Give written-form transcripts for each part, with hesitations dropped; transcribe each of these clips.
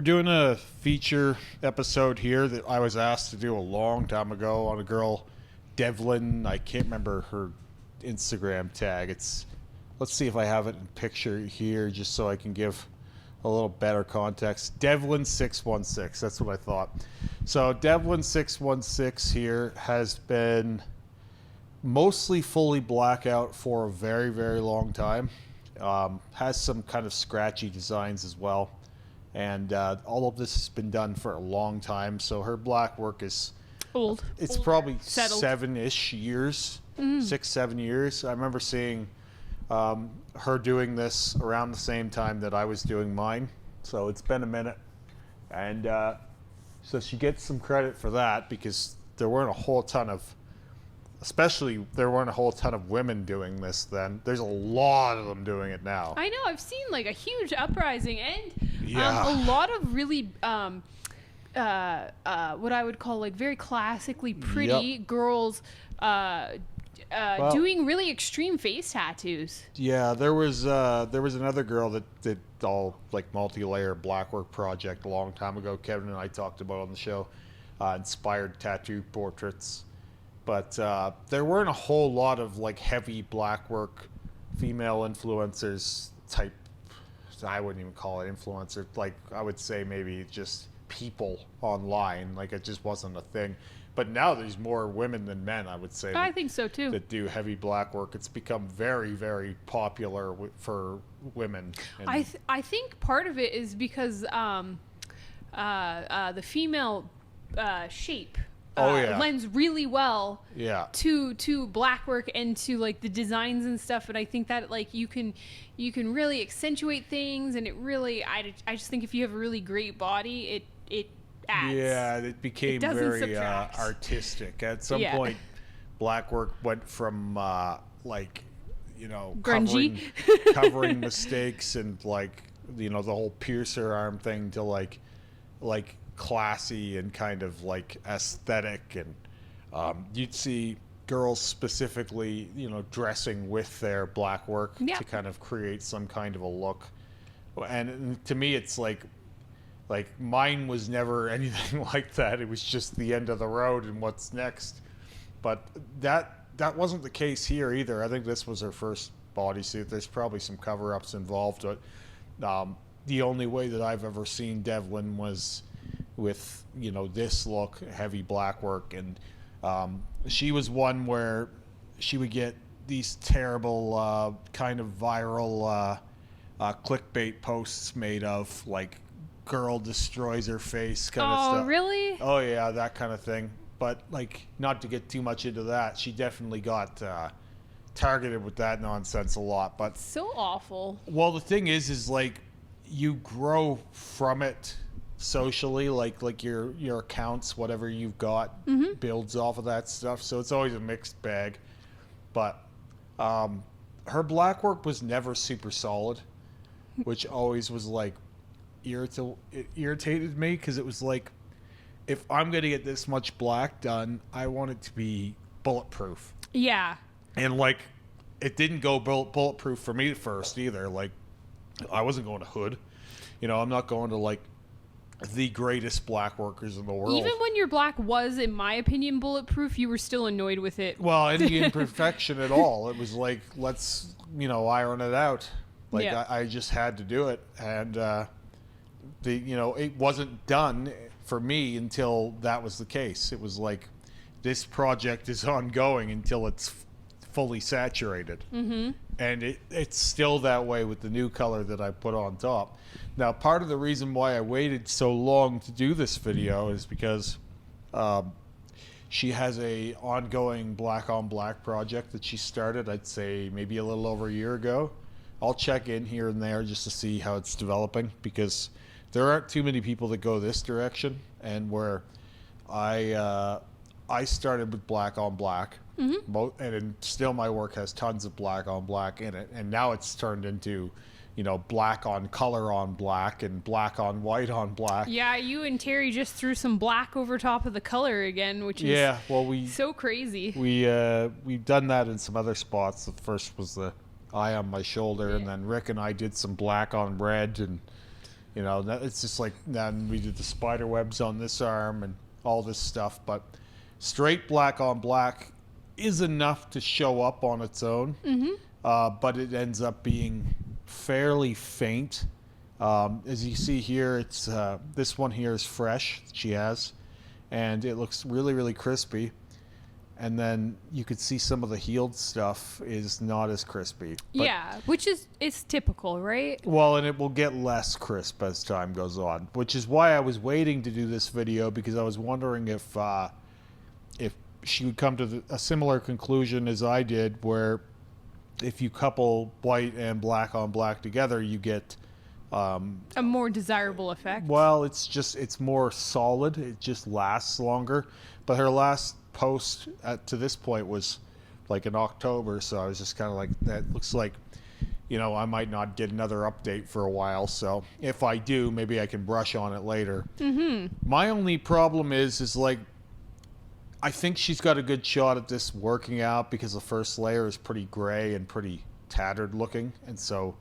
doing a feature episode here that I was asked to do a long time ago on a girl, Devlin. I can't remember her Instagram tag. Let's see if I have it in picture here just so I can give a little better context. Devlin616, that's what I thought. So Devlin616 here has been mostly fully blackout for a very, very long time. Has some kind of scratchy designs as well. And all of this has been done for a long time. So her black work is old. It's Older. probably Settled. 7-ish years, 6-7 years. I remember seeing her doing this around the same time that I was doing mine. So it's been a minute. And so she gets some credit for that because there weren't a whole ton of women doing this then. There's a lot of them doing it now. I know. I've seen like a huge uprising and Yeah. a lot of really what I would call like very classically pretty girls doing really extreme face tattoos. Yeah, there was another girl that did all like multi-layer blackwork project a long time ago. Kevin and I talked about on the show, inspired tattoo portraits. But there weren't a whole lot of like heavy blackwork female influencers type. I wouldn't even call it influencer. Like I would say maybe just people online. Like it just wasn't a thing. But now there's more women than men, I would say. I think so too. That do heavy blackwork. It's become very, very popular for women. And I think part of it is because the female shape lends really well to blackwork and to like the designs and stuff. And I think that like you can really accentuate things, and it really I just think if you have a really great body, it adds. Yeah, it became very artistic. At some point, blackwork went from grungy, covering mistakes and like the whole piercer arm thing to like classy and kind of like aesthetic, and you'd see girls specifically dressing with their black work to kind of create some kind of a look. And to me it's like mine was never anything like that. It was just the end of the road and what's next. But that wasn't the case here either. I think this was her first bodysuit. There's probably some cover-ups involved, but the only way that I've ever seen Devlin was with this look, heavy black work. And she was one where she would get these terrible kind of viral clickbait posts made of like girl destroys her face kind of stuff. Oh really? Oh yeah, that kind of thing. But like, not to get too much into that, she definitely got targeted with that nonsense a lot. But so awful. Well, the thing is like you grow from it socially, like your accounts, whatever you've got, builds off of that stuff. So it's always a mixed bag. But her black work was never super solid, which always was like it irritated me, because it was like, if I'm gonna get this much black done, I want it to be bulletproof. Yeah. And like, it didn't go bulletproof for me at first either. Like, I wasn't going to Hood. I'm not going to like the greatest black workers in the world. Even when your black was, in my opinion, bulletproof, you were still annoyed with it. Well, any imperfection at all. It was like, let's, iron it out. Like, I just had to do it. And, it wasn't done for me until that was the case. It was like, this project is ongoing until it's fully saturated. Mm-hmm. And it's still that way with the new color that I put on top. Now, part of the reason why I waited so long to do this video is because she has a ongoing black on black project that she started, I'd say maybe a little over a year ago. I'll check in here and there just to see how it's developing, because there aren't too many people that go this direction. And where I started with black on black, and still my work has tons of black on black in it, and now it's turned into black on color on black and black on white on black. Yeah, you and Terry just threw some black over top of the color again, which is so crazy. We've done that in some other spots. The first was the eye on my shoulder, and then Rick and I did some black on red, and You know, it's just like, then we did the spider webs on this arm and all this stuff. But straight black on black is enough to show up on its own. But it ends up being fairly faint. As you see here, it's this one here is fresh, she has. And it looks really, really crispy. And then you could see some of the healed stuff is not as crispy. Yeah, which is typical, right? Well, and it will get less crisp as time goes on, which is why I was waiting to do this video, because I was wondering if she would come to a similar conclusion as I did, where if you couple white and black on black together, you get a more desirable effect. Well, it's more solid. It just lasts longer. But her last post to this point was like in October, so I was just kind of like, that looks like, you know, I might not get another update for a while. So if I do, maybe I can brush on it later. My only problem is like, I think she's got a good shot at this working out, because the first layer is pretty gray and pretty tattered looking, and so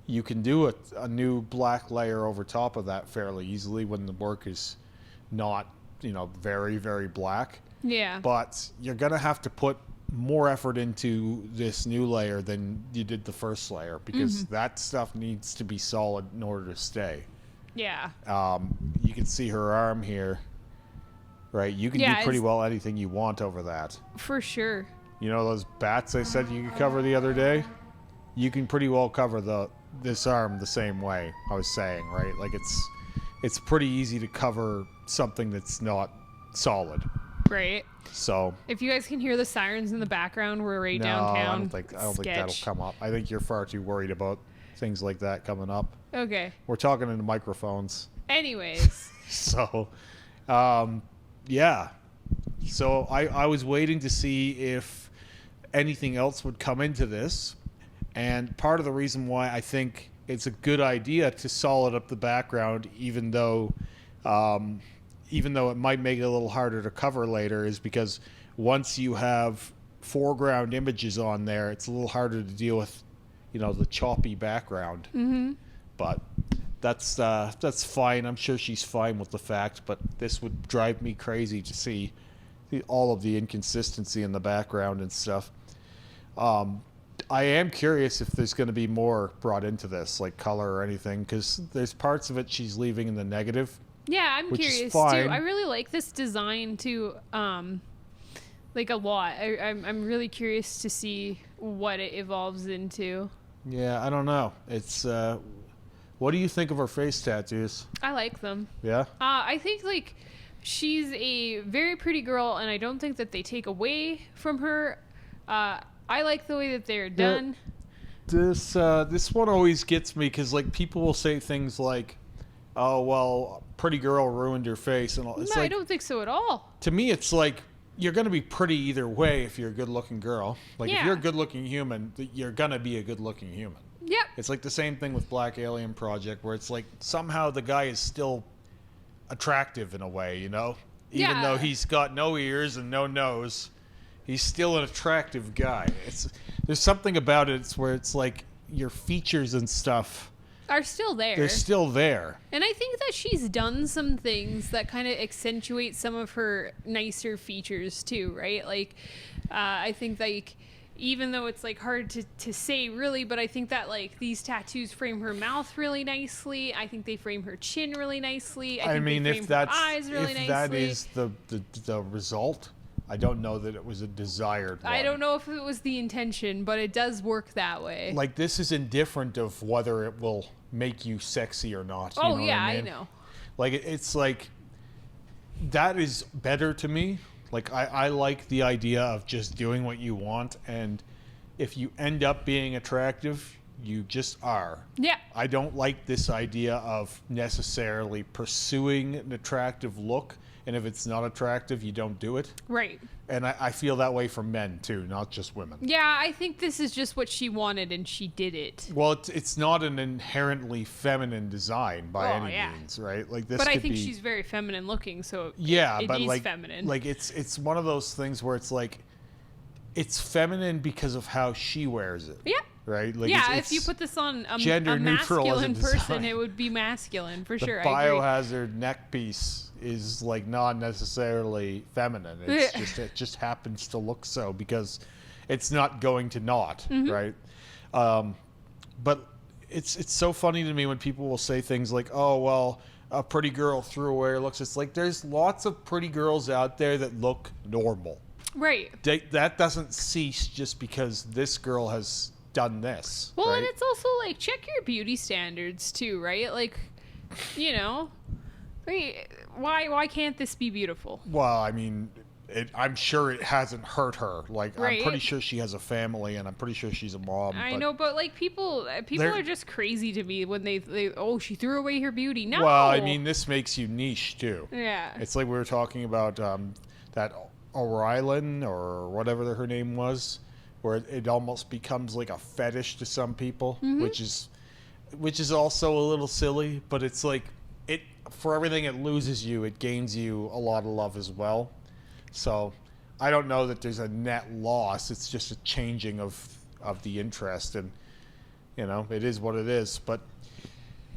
you can do a new black layer over top of that fairly easily when the work is not, you know, very, very black. Yeah. But you're going to have to put more effort into this new layer than you did the first layer, because that stuff needs to be solid in order to stay. Yeah. You can see her arm here, right? You can do pretty well anything you want over that. For sure. You know those bats I said you could cover the other day? You can pretty well cover this arm the same way, I was saying, right? Like it's pretty easy to cover something that's not solid. Right. So if you guys can hear the sirens in the background, we're right downtown. I don't think that'll come up. I think you're far too worried about things like that coming up. Okay. We're talking into microphones. Anyways. So, yeah. So I was waiting to see if anything else would come into this. And part of the reason why I think it's a good idea to solid up the background, even though it might make it a little harder to cover later, is because once you have foreground images on there, it's a little harder to deal with, you know, the choppy background. But that's fine. I'm sure she's fine with the fact, but this would drive me crazy to see all of the inconsistency in the background and stuff. I am curious if there's going to be more brought into this, like color or anything, because there's parts of it she's leaving in the negative. Yeah, I'm curious too. I really like this design too, like a lot. I'm really curious to see what it evolves into. Yeah, I don't know. It's what do you think of her face tattoos? I like them. Yeah. I think like she's a very pretty girl, and I don't think that they take away from her. I like the way that they're done. This one always gets me, because like people will say things like, "Oh well, pretty girl ruined your face," and all. It's no, I don't think so at all. To me, it's like you're gonna be pretty either way if you're a good-looking girl. Like if you're a good-looking human, you're gonna be a good-looking human. Yep. It's like the same thing with Black Alien Project, where it's like somehow the guy is still attractive in a way, you know, even though he's got no ears and no nose. He's still an attractive guy. There's something about it where it's like your features and stuff are still there. They're still there. And I think that she's done some things that kind of accentuate some of her nicer features too, right? Like, I think like, even though it's like hard to say really, but I think that like these tattoos frame her mouth really nicely. I think they frame her chin really nicely. I mean, if that's eyes really nicely. That is the result, I don't know that it was a desired one. I don't know if it was the intention, but it does work that way. Like, this is indifferent of whether it will make you sexy or not. Oh, you know yeah, what I mean? I know. Like, it's like, that is better to me. Like, I like the idea of just doing what you want, and if you end up being attractive, you just are. Yeah. I don't like this idea of necessarily pursuing an attractive look, and if it's not attractive, you don't do it. Right. And I feel that way for men, too, not just women. Yeah, I think this is just what she wanted, and she did it. Well, it's not an inherently feminine design by any means, right? Like this. But I think she's very feminine looking, so it is like, feminine. Like it's one of those things where it's like, it's feminine because of how she wears it. Yeah. right? Like yeah, if you put this on a neutral masculine person, it would be masculine for sure. The biohazard neck piece is like not necessarily feminine. It just happens to look so because it's not going to not, right? But it's so funny to me when people will say things like, "Oh, well, a pretty girl threw away her looks." It's like there's lots of pretty girls out there that look normal. Right. That doesn't cease just because this girl has done this. Well, right? and it's also like check your beauty standards too, right? Like, you know, why can't this be beautiful? Well, I mean, I'm sure it hasn't hurt her. Like, right? I'm pretty sure she has a family, and I'm pretty sure she's a mom. I know, but like people are just crazy to me when they she threw away her beauty. No. Well, I mean, this makes you niche too. Yeah. It's like we were talking about that O'Reilly or whatever her name was, where it almost becomes like a fetish to some people, which is also a little silly. But it's like for everything it loses you, it gains you a lot of love as well. So I don't know that there's a net loss. It's just a changing of the interest, and you know, it is what it is. But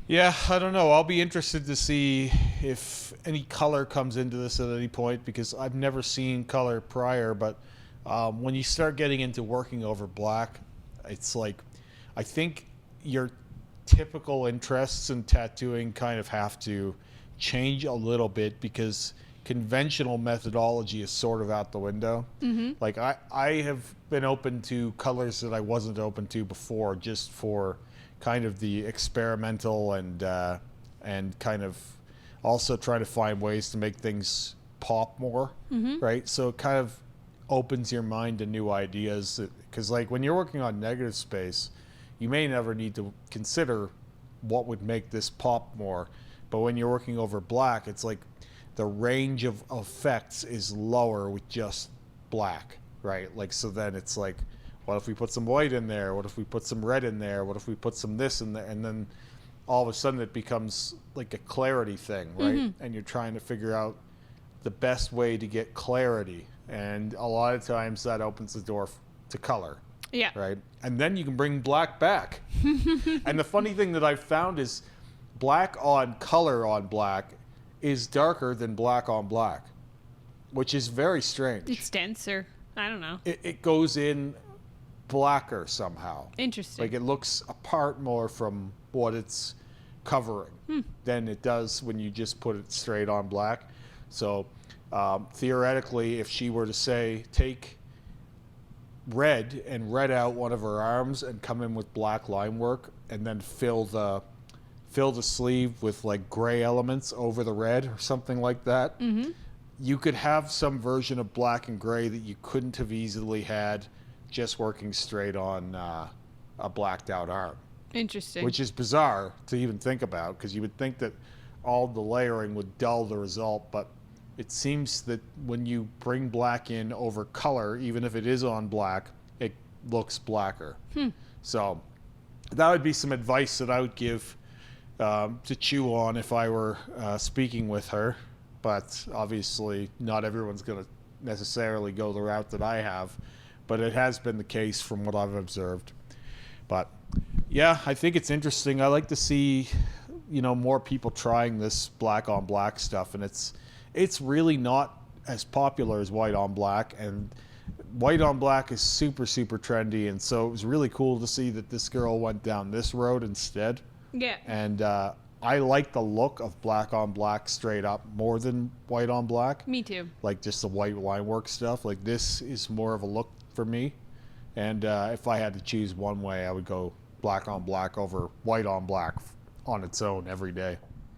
yeah, I don't know. I'll be interested to see if any color comes into this at any point, because I've never seen color prior. But when you start getting into working over black, it's like, I think your typical interests in tattooing kind of have to change a little bit, because conventional methodology is sort of out the window. Like I have been open to colors that I wasn't open to before, just for kind of the experimental and kind of also try to find ways to make things pop more, right? So it kind of opens your mind to new ideas, because like when you're working on negative space, you may never need to consider what would make this pop more, but when you're working over black, it's like the range of effects is lower with just black, right? Like, so then it's like, what if we put some white in there? What if we put some red in there? What if we put some this in there? And then all of a sudden it becomes like a clarity thing, right? And you're trying to figure out the best way to get clarity. And a lot of times that opens the door to color. Yeah. Right? And then you can bring black back. And the funny thing that I've found is black on color on black is darker than black on black, which is very strange. It's denser. I don't know. It goes in blacker somehow. Interesting. Like it looks apart more from what it's covering than it does when you just put it straight on black. So theoretically, if she were to say, take red and red out one of her arms and come in with black line work, and then fill the sleeve with like gray elements over the red or something like that, you could have some version of black and gray that you couldn't have easily had just working straight on a blacked out arm. Interesting. Which is bizarre to even think about, because you would think that all the layering would dull the result, but it seems that when you bring black in over color, even if it is on black, it looks blacker. So that would be some advice that I would give to chew on if I were speaking with her. But obviously not everyone's going to necessarily go the route that I have, but it has been the case from what I've observed. But yeah, I think it's interesting. I like to see, you know, more people trying this black on black stuff, and it's really not as popular as white on black, and white on black is super, super trendy, and so it was really cool to see that this girl went down this road instead. Yeah. And I like the look of black on black straight up more than white on black. Me too. Like just the white line work stuff. Like this is more of a look for me. And if I had to choose one way, I would go black on black over white on black on its own every day.